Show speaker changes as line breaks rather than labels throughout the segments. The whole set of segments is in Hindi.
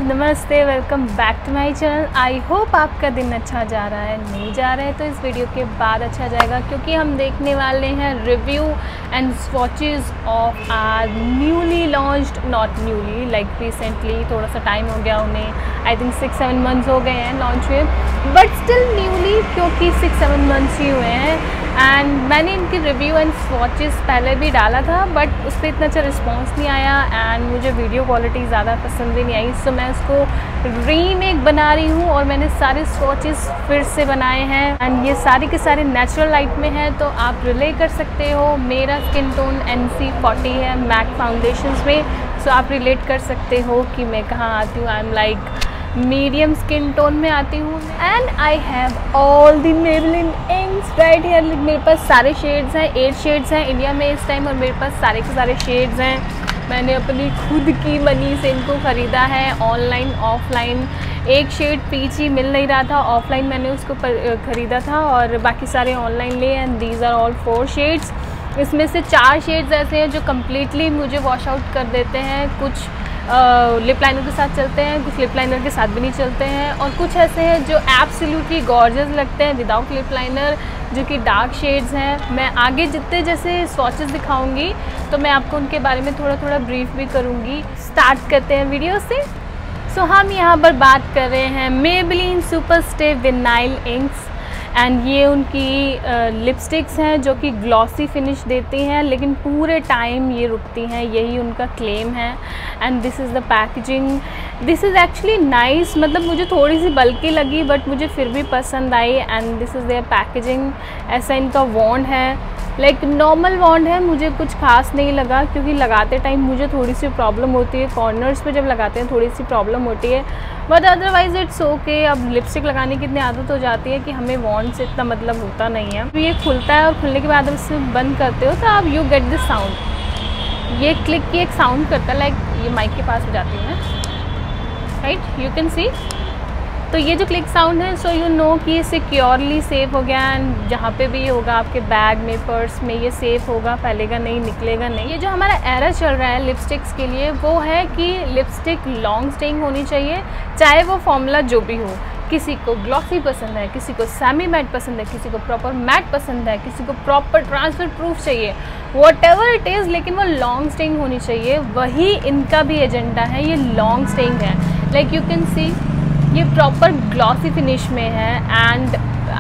नमस्ते, welcome back to my channel. I hope आपका दिन अच्छा जा रहा है। नहीं जा रहा है तो इस वीडियो के बाद अच्छा जाएगा, क्योंकि हम देखने वाले हैं review and swatches of our newly launched, not newly like recently, थोड़ा सा टाइम हो गया उन्हें, आई थिंक 6-7 मंथ्स हो गए हैं लॉन्च हुए, बट स्टिल न्यूली क्योंकि 6-7 मंथ्स ही हुए हैं। एंड मैंने इनकी रिव्यू एंड स्वॉचेस पहले भी डाला था, बट उस पर इतना अच्छा रिस्पॉन्स नहीं आया एंड मुझे वीडियो क्वालिटी ज़्यादा पसंद भी नहीं आई। सो मैं उसको रीमेक बना रही हूँ और मैंने सारे स्वॉचेस फिर से बनाए हैं एंड ये सारे के सारे नेचुरल लाइट में हैं, तो आप रिले कर सकते हो। मेरा स्किन टोन NC40 है मैक फाउंडेशंस में, सो आप रिलेट कर सकते हो कि मैं कहाँ आती हूँ। I am like medium skin tone में आती हूँ and I have all the Maybelline inks right here. मेरे पास सारे शेड्स हैं, 8 शेड्स हैं इंडिया में इस टाइम, और मेरे पास सारे के सारे शेड्स हैं। मैंने अपनी खुद की मनी से इनको ख़रीदा है, ऑनलाइन ऑफलाइन। एक शेड पीच ही मिल नहीं रहा था, ऑफलाइन मैंने उसको ख़रीदा था और बाकी सारे ऑनलाइन लिए। And these are all 4 shades. इसमें से 4 शेड्स ऐसे हैं जो कम्प्लीटली मुझे वॉश आउट कर देते हैं, कुछ लिप लाइनर के साथ चलते हैं, कुछ लिप लाइनर के साथ भी नहीं चलते हैं, और कुछ ऐसे हैं जो एब्सोल्युटली गॉर्जियस लगते हैं विदाउट लिप लाइनर, जो कि डार्क शेड्स हैं। मैं आगे जितने जैसे स्वॉचेस दिखाऊंगी तो मैं आपको उनके बारे में थोड़ा थोड़ा ब्रीफ भी करूंगी। स्टार्ट करते हैं वीडियो से। सो हम यहाँ पर बात कर रहे हैं Maybelline super stay vinyl inks and ये उनकी लिपस्टिक्स हैं जो कि ग्लॉसी फिनिश देती हैं, लेकिन पूरे टाइम ये रुकती हैं, यही उनका क्लेम है। And this is the packaging. This is actually nice, मतलब मुझे थोड़ी सी बल्कि लगी बट मुझे फिर भी पसंद आई। And this is their packaging. ऐसा इनका वॉन्ड है, लाइक नॉर्मल वॉन्ड है, मुझे कुछ खास नहीं लगा क्योंकि लगाते टाइम मुझे थोड़ी सी प्रॉब्लम होती है, कॉर्नर्स पे जब लगाते हैं थोड़ी सी प्रॉब्लम होती है, बट अदरवाइज़ इट्स ओके। अब लिपस्टिक लगाने की इतनी आदत हो जाती है कि हमें वॉन्ड से इतना मतलब होता नहीं है। तो ये खुलता है और खुलने के बाद आप इसे बंद करते हो तो आप यू गेट दिस साउंड। ये क्लिक की एक साउंड करता है, लाइक ये माइक के पास हो जाती है राइट, यू कैन सी। तो ये जो क्लिक साउंड है, सो यू नो कि ये सिक्योरली सेफ़ हो गया एंड जहाँ पे भी होगा आपके बैग में, पर्स में, ये सेफ़ होगा, फैलेगा नहीं, निकलेगा नहीं। ये जो हमारा एरा चल रहा है लिपस्टिक्स के लिए वो है कि लिपस्टिक लॉन्ग स्टेइंग होनी चाहिए, चाहे वो फॉर्मूला जो भी हो। किसी को ग्लॉसी पसंद है, किसी को सेमी मैट पसंद है, किसी को प्रॉपर मैट पसंद है, किसी को प्रॉपर ट्रांसफर प्रूफ चाहिए, व्हाटएवर इट इज़, लेकिन वो लॉन्ग स्टेइंग होनी चाहिए। वही इनका भी एजेंडा है, ये लॉन्ग स्टेइंग है। लाइक यू कैन सी ये प्रॉपर ग्लॉसी फिनिश में है and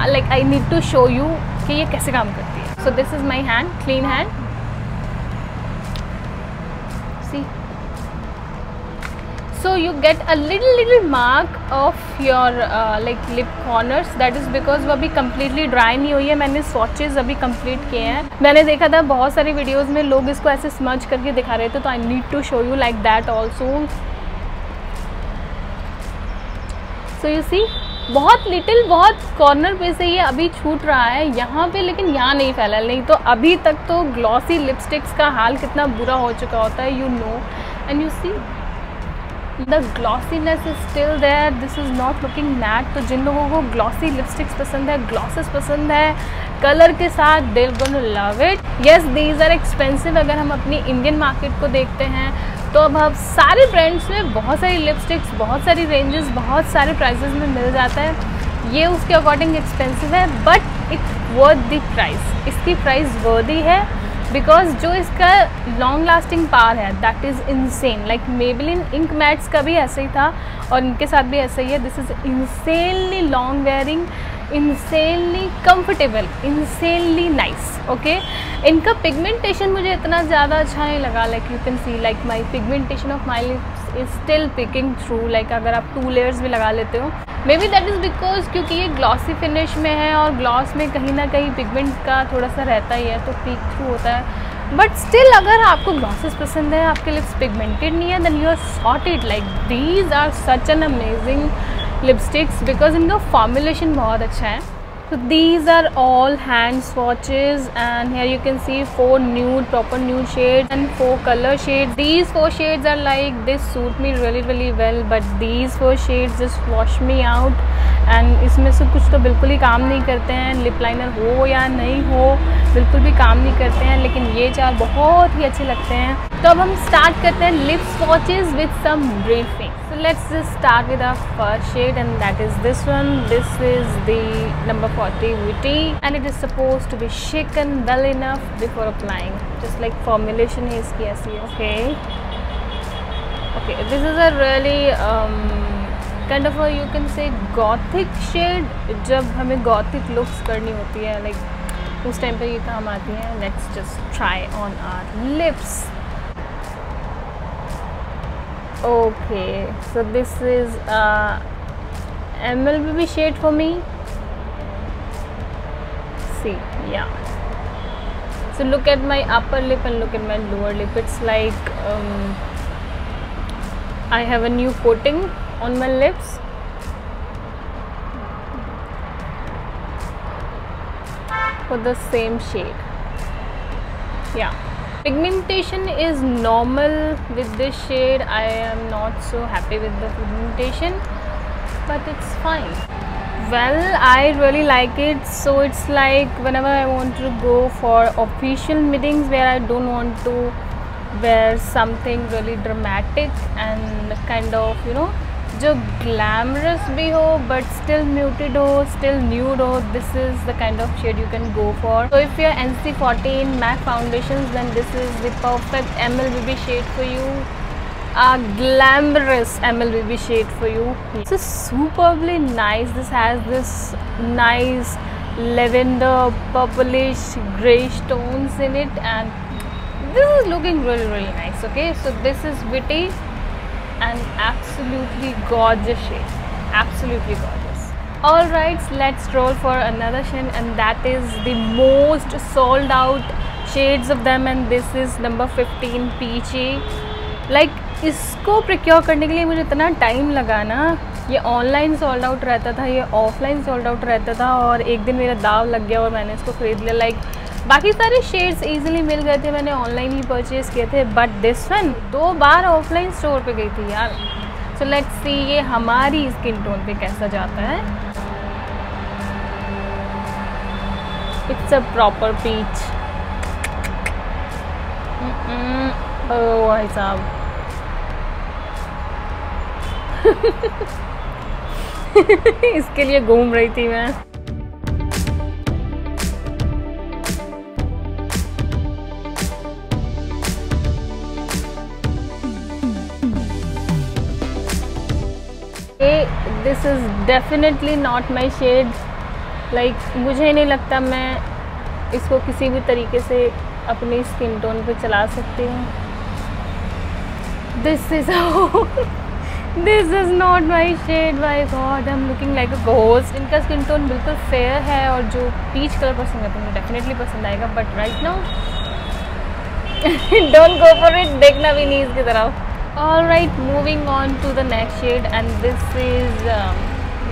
like I need to show you कि ये कैसे काम करती है। So this is my hand, clean hand, see. So you get a little mark of your like lip corners, that is because वो अभी कम्प्लीटली ड्राई नहीं हुई है। मैंने स्वॉचेस अभी कंप्लीट किए हैं। मैंने देखा था बहुत सारी वीडियोज़ में लोग इसको ऐसे स्मज करके दिखा रहे थे, तो I need to show you like that also. So you see बहुत लिटिल, बहुत कॉर्नर पे से ये अभी छूट रहा है यहाँ पे, लेकिन यहाँ नहीं फैला। नहीं तो अभी तक तो ग्लॉसी लिपस्टिक्स का हाल कितना बुरा हो चुका होता है, you know. And you see the glossiness is still there, this is not looking matte. तो जिन लोगों को ग्लॉसी लिपस्टिक्स पसंद है, ग्लॉसेस पसंद है कलर के साथ, they gonna love it. Yes, these are expensive. अगर हम अपनी इंडियन मार्केट को देखते हैं तो अब सारे ब्रांड्स में बहुत सारी लिपस्टिक्स, बहुत सारी रेंजेस, बहुत सारे प्राइसेस में मिल जाता है। ये उसके अकॉर्डिंग एक्सपेंसिव है, but it's worth the price. इसकी प्राइस वर्दी है बिकॉज जो इसका लॉन्ग लास्टिंग पावर है that is insane. Like Maybelline ink mattes का भी ऐसा ही था और इनके साथ भी ऐसा ही है। This is insanely long wearing, insanely comfortable, insanely nice. Okay, इनका पिगमेंटेशन मुझे इतना ज़्यादा अच्छा नहीं लगा। Like you can C like my pigmentation of my lips is still picking through. Like अगर आप 2 लेयर्स भी लगा लेते हो, may be that is because क्योंकि ये ग्लॉसी फिनिश में है और ग्लॉस में कहीं ना कहीं पिगमेंट का थोड़ा सा रहता ही है, तो पीक थ्रू होता है। बट स्टिल अगर आपको ग्लॉसेस पसंद है, आपके लिप्स पिगमेंटेड नहीं है, then you are sorted. Like these are such an amazing lipsticks because इनका फॉर्मुलेशन बहुत अच्छा है। So these are all hand swatches and here you can see 4 nude, proper nude shades and 4 color shades. These 4 shades are like this suit me really well, but these 4 shades just wash me out and इसमें से कुछ तो बिल्कुल ही काम नहीं करते हैं। लिप लाइनर हो या नहीं हो, बिल्कुल भी काम नहीं करते हैं, लेकिन ये 4 बहुत ही अच्छे लगते हैं। तो अब हम स्टार्ट करते हैं lip swatches with some briefing. So let's just start with our first shade, and that is this one. This is the number 40 Witty, and it is supposed to be shaken well enough before applying. Just like formulation है इसकी ऐसी है. Okay, this is a really kind of a, you can say, gothic shade. जब हमें gothic looks करनी होती है, like उस टाइम पे ये काम आती है. Let's just try on our lips. Okay, so this is MLBB shade for me. See, yeah. So look at my upper lip and look at my lower lip. It's like I have a new coating on my lips. For the same shade. Yeah. Pigmentation is normal with this shade. I am not so happy with the pigmentation, but it's fine. Well, I really like it. So it's like whenever I want to go for official meetings where I don't want to wear something really dramatic and kind of, you know, जो glamorous भी हो but still muted हो, still nude हो, this is the kind of shade you can go for. So if you're NC14 MAC foundations, then this is the perfect MLBB shade for you. A glamorous MLBB shade for you. This is superbly nice. This has this nice lavender, purplish, greyish tones in it, and this is looking really nice. Okay, so this is Witty. An absolutely gorgeous shade, absolutely gorgeous. Alright, let's roll for another shade, and that is the most sold out shades of them, and this is number 15 Peachy. Like इसको प्रिक्योर करने के लिए मुझे इतना टाइम लगा ना. ये ऑनलाइन सोल्ड आउट रहता था, ये ऑफलाइन सोल्ड आउट रहता था, और एक दिन मेरा दाव लग गया और मैंने इसको खरीद लिया. लाइक बाकी सारे शेड्स इजीली मिल गए थे, मैंने ऑनलाइन ही परचेज़ किए थे, but this one 2 bar offline store पे गई थी यार. सो लेट्स सी ये हमारी स्किन टोन पे कैसा जाता है. It's a proper peach. ओह भाई साहब. इसके लिए घूम रही थी मैं. This is definitely not my shade. Like मुझे नहीं लगता मैं इसको किसी भी तरीके से अपनी स्किन टोन पे चला सकती हूँ. This is not my shade. My god, I am looking like a ghost. इनका स्किन टोन बिल्कुल फेयर है, और जो पीच कलर पसंद है तो मुझे डेफिनेटली पसंद आएगा, but right now don't go for it. देखना भी नहीं इसकी तरफ. Alright, moving on to the next shade, and this is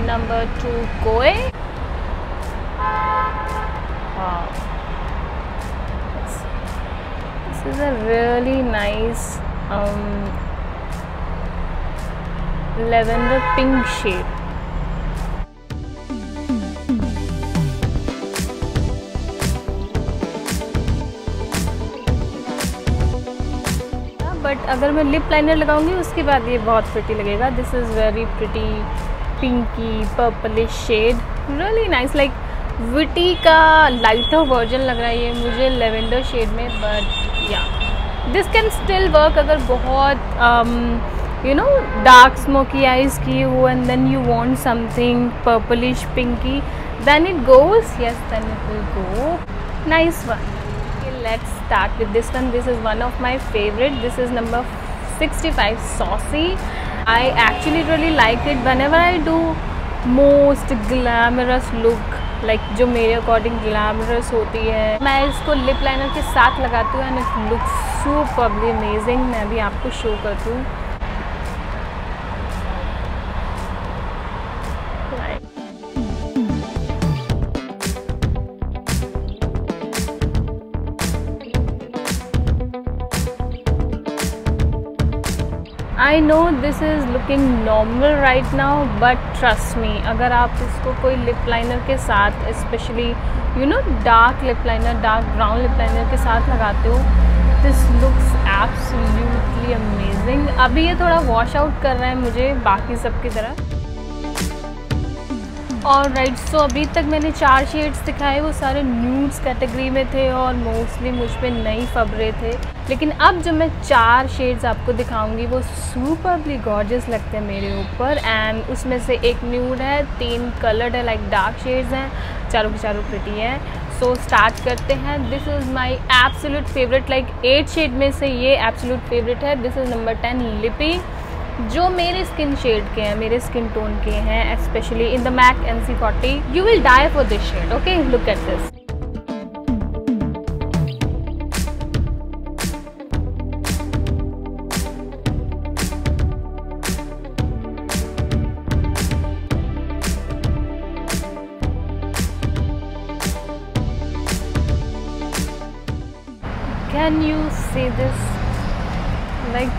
number 2 Koi. Wow, this is a really nice lavender pink shade. But अगर मैं लिप लाइनर लगाऊंगी उसके बाद ये बहुत प्रिटी लगेगा. This is very pretty pinky purplish shade. Really nice. Like विटी का लाइटर वर्जन लग रहा है ये मुझे लेवेंडर शेड में, but yeah this can still work अगर बहुत you know dark smoky eyes की हो, and then you want something purplish pinky, then it goes. Yes, then it will go. Nice one. Let's start with this one. This is one of my favorite. This is number 65 Saucy. I actually really like it whenever I do most glamorous look, like जो मेरे अकॉर्डिंग glamorous होती है. मैं इसको लिप लाइनर के साथ लगाती हूँ, and it looks superbly amazing. मैं भी आपको शो करती हूँ. I know this is looking normal right now, but trust me, अगर आप इसको कोई लिप लाइनर के साथ, specially you know dark lip liner, dark brown lip liner के साथ लगाते हो, दिस लुक्स एब्सोल्युटली अमेजिंग। अभी ये थोड़ा वॉश आउट कर रहा है मुझे बाकी सब की तरह। और राइट, सो अभी तक मैंने 4 शेड्स दिखाए, वो सारे न्यूड्स कैटेगरी में थे और मोस्टली मुझ पे नहीं फब रहे थे। लेकिन अब जो मैं 4 शेड्स आपको दिखाऊंगी वो सुपरली गॉर्जियस लगते हैं मेरे ऊपर। एंड उसमें से एक न्यूड है, 3 कलर्ड है, लाइक डार्क शेड्स हैं, चारों की चारों प्रिटी हैं। सो स्टार्ट करते हैं। This is my absolute favourite, like 8 shade में से ये एब्सोल्यूट फेवरेट है। दिस इज़ नंबर 10 लिपी, जो मेरे स्किन शेड के हैं, मेरे स्किन टोन के हैं, specially in the MAC NC40। You will die for this shade, okay, look at this. Can you see this? Like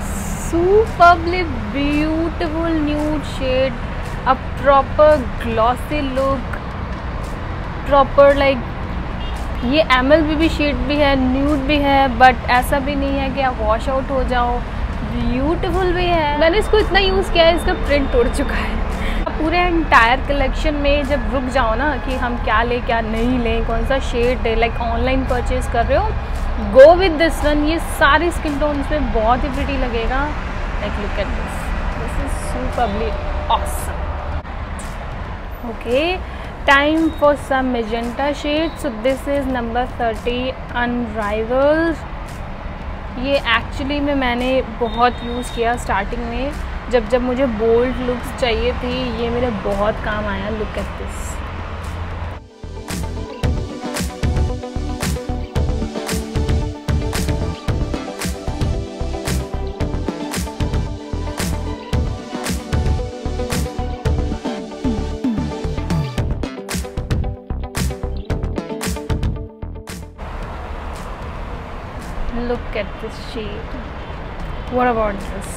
superbly beautiful nude shade, a proper glossy look, proper like ये MLBB शेड भी है, न्यूड भी है, बट ऐसा भी नहीं है कि आप वॉश आउट हो जाओ। ब्यूटीफुल भी है। मैंने इसको इतना यूज़ किया है, इसका प्रिंट उड़ चुका है। पूरे एंटायर कलेक्शन में जब रुक जाओ ना कि हम क्या लें क्या नहीं लें, कौन सा शेड है, लाइक ऑनलाइन परचेज कर रहे हो, गो विद दिस वन। ये सारी स्किन टोन्स में बहुत ही प्रिटी लगेगा। Like look at this, this is superly awesome. Okay, time for some magenta shade. So this is number 30 unrivalled. ये एक्चुअली में मैंने बहुत यूज़ किया स्टार्टिंग में, जब मुझे बोल्ड लुक्स चाहिए थी, ये मेरे बहुत काम आया। Look at this. Look at this shade. What about this?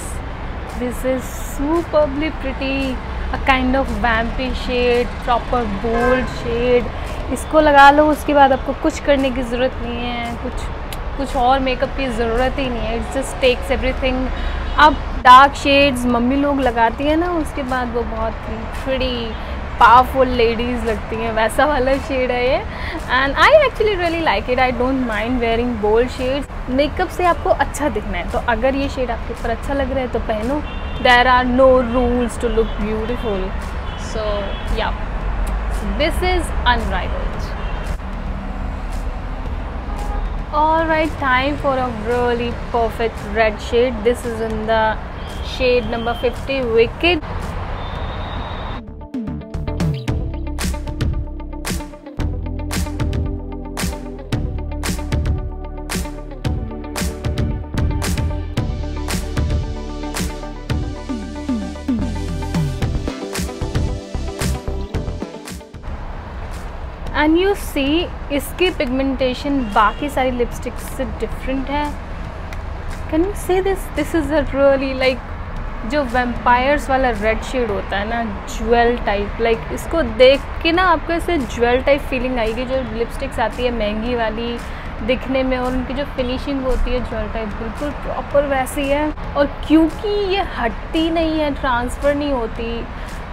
This is superbly pretty, a kind of vampy shade, proper bold shade. इसको लगा लो, उसके बाद आपको कुछ करने की ज़रूरत नहीं है, कुछ और मेकअप की ज़रूरत ही नहीं है। It's just takes everything. अब डार्क शेड्स मम्मी लोग लगाती है ना, उसके बाद वो बहुत ही प्रिटी पावरफुल लेडीज़ लगती हैं, वैसा वाला शेड है ये। And I actually really like it. I don't mind wearing bold shades. Makeup से आपको अच्छा दिखना है, तो अगर ये शेड आपके ऊपर अच्छा लग रहा है तो पहनो। There are no rules to look beautiful. So yeah, this is unrivalled. Alright, time for a really perfect red shade. This is in the shade number 50, Wicked. And you see, इसकी पिगमेंटेशन बाकी सारी लिपस्टिक्स से डिफरेंट है। Can you see this? This is a really like जो वैम्पायर्स वाला रेड शेड होता है ना, ज्वेल टाइप। लाइक इसको देख के ना आपको ऐसे ज्वेल टाइप फीलिंग आएगी। जो लिपस्टिक्स आती है महंगी वाली दिखने में, और उनकी जो फिनिशिंग होती है ज्वेल टाइप, बिल्कुल प्रॉपर वैसी है। और क्योंकि ये हटती नहीं है, ट्रांसफ़र नहीं होती,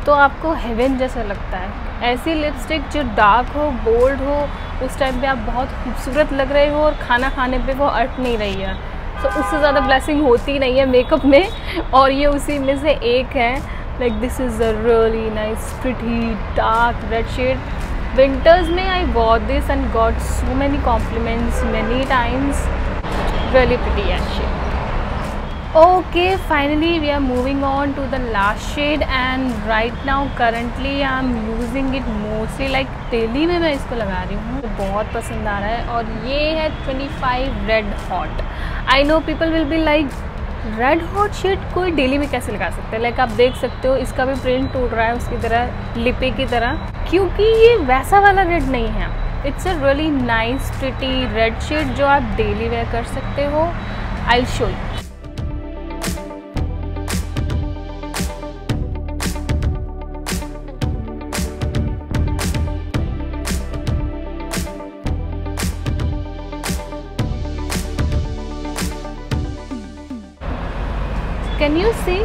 तो आपको हेवन जैसा लगता है। ऐसी लिपस्टिक जो डार्क हो, बोल्ड हो, उस टाइम पे आप बहुत खूबसूरत लग रहे हो, और खाना खाने पे वो अट नहीं रही है। तो उससे ज़्यादा ब्लेसिंग होती नहीं है मेकअप में, और ये उसी में से एक है। Like this is a really nice pretty dark red shade. Winters में I wore this and got so many compliments many times. Really pretty edge shade. Okay, finally we are moving on to the last shade, and right now currently I am using it mostly like daily में मैं इसको लगा रही हूँ, तो बहुत पसंद आ रहा है। और ये है 25 Red Hot। I know people will be like red hot shade कोई डेली में कैसे लगा सकते हैं। लाइक आप देख सकते हो इसका भी प्रिंट टूट रहा है उसकी तरह, लिपी की तरह, क्योंकि ये वैसा वाला रेड नहीं है। It's a really nice pretty red shade जो आप डेली वेयर कर सकते हो। I will show you. Can you see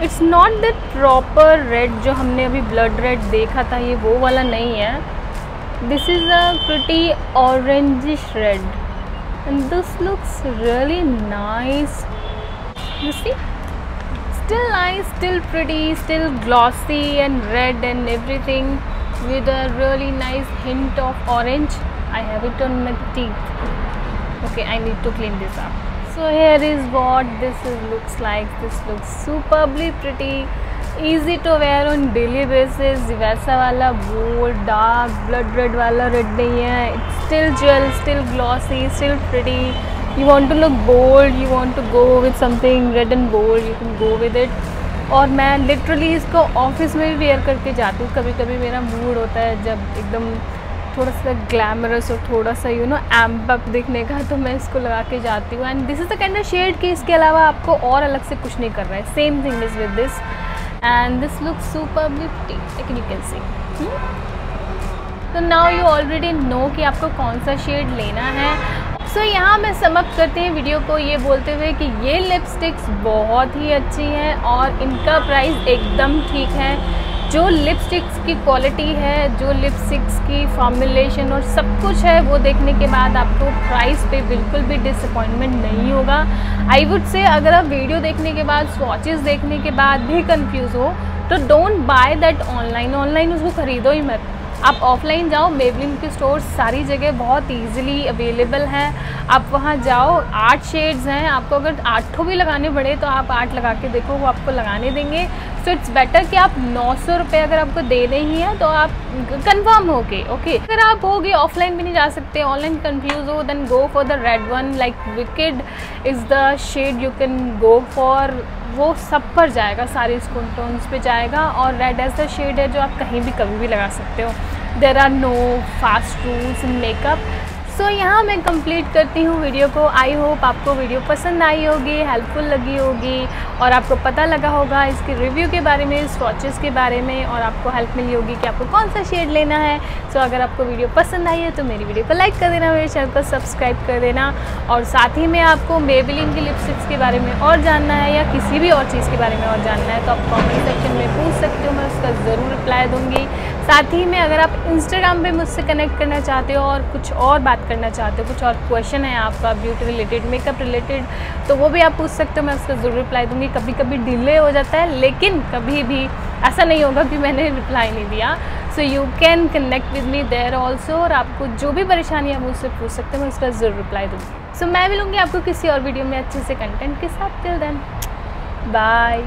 it's not that proper red जो हमने अभी ब्लड रेड देखा था, ये वो वाला नहीं है। This is a pretty orangish red and this looks really nice. You see, still nice, still pretty, still glossy and red and everything with a really nice hint of orange. I have it on my teeth. Okay, I need to clean this up. So here is what this looks like. This looks superbly pretty, easy to wear on daily basis. वैसा वाला bold dark blood red वाला red नहीं है. It's still gel, still glossy, still pretty. You want to look bold, you want to go with something red and bold, you can go with it. और मैं लिटरली इसको ऑफिस में भी वेयर करके जाती हूँ। कभी कभी मेरा मूड होता है जब एकदम थोड़ा सा ग्लैमरस और थोड़ा सा एम्प अप दिखने का, तो मैं इसको लगा के जाती हूँ। And this is the kind of shade कि इसके अलावा आपको और अलग से कुछ नहीं कर रहा है। Same thing is with this and this looks superbly pretty, like you can सी। तो नाउ यू ऑलरेडी नो कि आपको कौन सा शेड लेना है। सो यहाँ मैं समाप्त करती हूँ वीडियो को ये बोलते हुए कि ये लिपस्टिक्स बहुत ही अच्छी हैं और इनका प्राइस एकदम ठीक है। जो लिपस्टिक्स की क्वालिटी है, जो लिपस्टिक्स की फॉर्मुलेशन और सब कुछ है, वो देखने के बाद आपको प्राइस पे बिल्कुल भी डिसअपॉइंटमेंट नहीं होगा। आई वुड से अगर आप वीडियो देखने के बाद, स्वॉचेस देखने के बाद भी कंफ्यूज हो तो डोंट बाय दैट ऑनलाइन उसको ख़रीदो ही मत। आप ऑफलाइन जाओ, मेबलिन के स्टोर सारी जगह बहुत इजीली अवेलेबल हैं। आप वहाँ जाओ, 8 शेड्स हैं। आपको अगर 8 भी लगाने पड़े तो आप 8 लगा के देखो, वो आपको लगाने देंगे। सो इट्स बेटर कि आप 900 रुपये अगर आपको देने ही है तो आप कंफर्म हो के ओके। अगर आप होगे ऑफलाइन भी नहीं जा सकते, ऑनलाइन कंफ्यूज हो, then go for the red one. Like wicked is the shade you can go for. वो सब पर जाएगा, सारे स्किन टोन्स पे जाएगा और रेड ऐसा शेड है जो आप कहीं भी कभी भी लगा सकते हो। There are no fast rules in makeup. So यहाँ मैं कंप्लीट करती हूँ वीडियो को। आई होप आपको वीडियो पसंद आई होगी, हेल्पफुल लगी होगी और आपको पता लगा होगा इसके रिव्यू के बारे में, स्वॉचेस के बारे में, और आपको हेल्प मिली होगी कि आपको कौन सा शेड लेना है। सो अगर आपको वीडियो पसंद आई है तो मेरी वीडियो को लाइक कर देना, मेरे चैनल को सब्सक्राइब कर देना। और साथ ही में आपको मेबेलिन की लिपस्टिक्स के बारे में और जानना है या किसी भी और चीज़ के बारे में और जानना है तो आप कॉमेंट सेक्शन में पूछ सकते हो, मैं उसका ज़रूर रिप्लाई दूँगी। साथ ही में अगर आप इंस्टाग्राम पे मुझसे कनेक्ट करना चाहते हो और कुछ और बात करना चाहते हो, कुछ और क्वेश्चन है आपका ब्यूटी रिलेटेड, मेकअप रिलेटेड, तो वो भी आप पूछ सकते हो, मैं उसका ज़रूर रिप्लाई दूँगी। कभी कभी डिले हो जाता है लेकिन कभी भी ऐसा नहीं होगा कि मैंने रिप्लाई नहीं दिया। So you can connect with me there also और आपको जो भी परेशानी है मुझसे पूछ सकते हो, मैं उसका ज़रूर रिप्लाई दूँगी। सो मैं मिलूँगी आपको किसी और वीडियो में अच्छे से कंटेंट के साथ। Till then bye.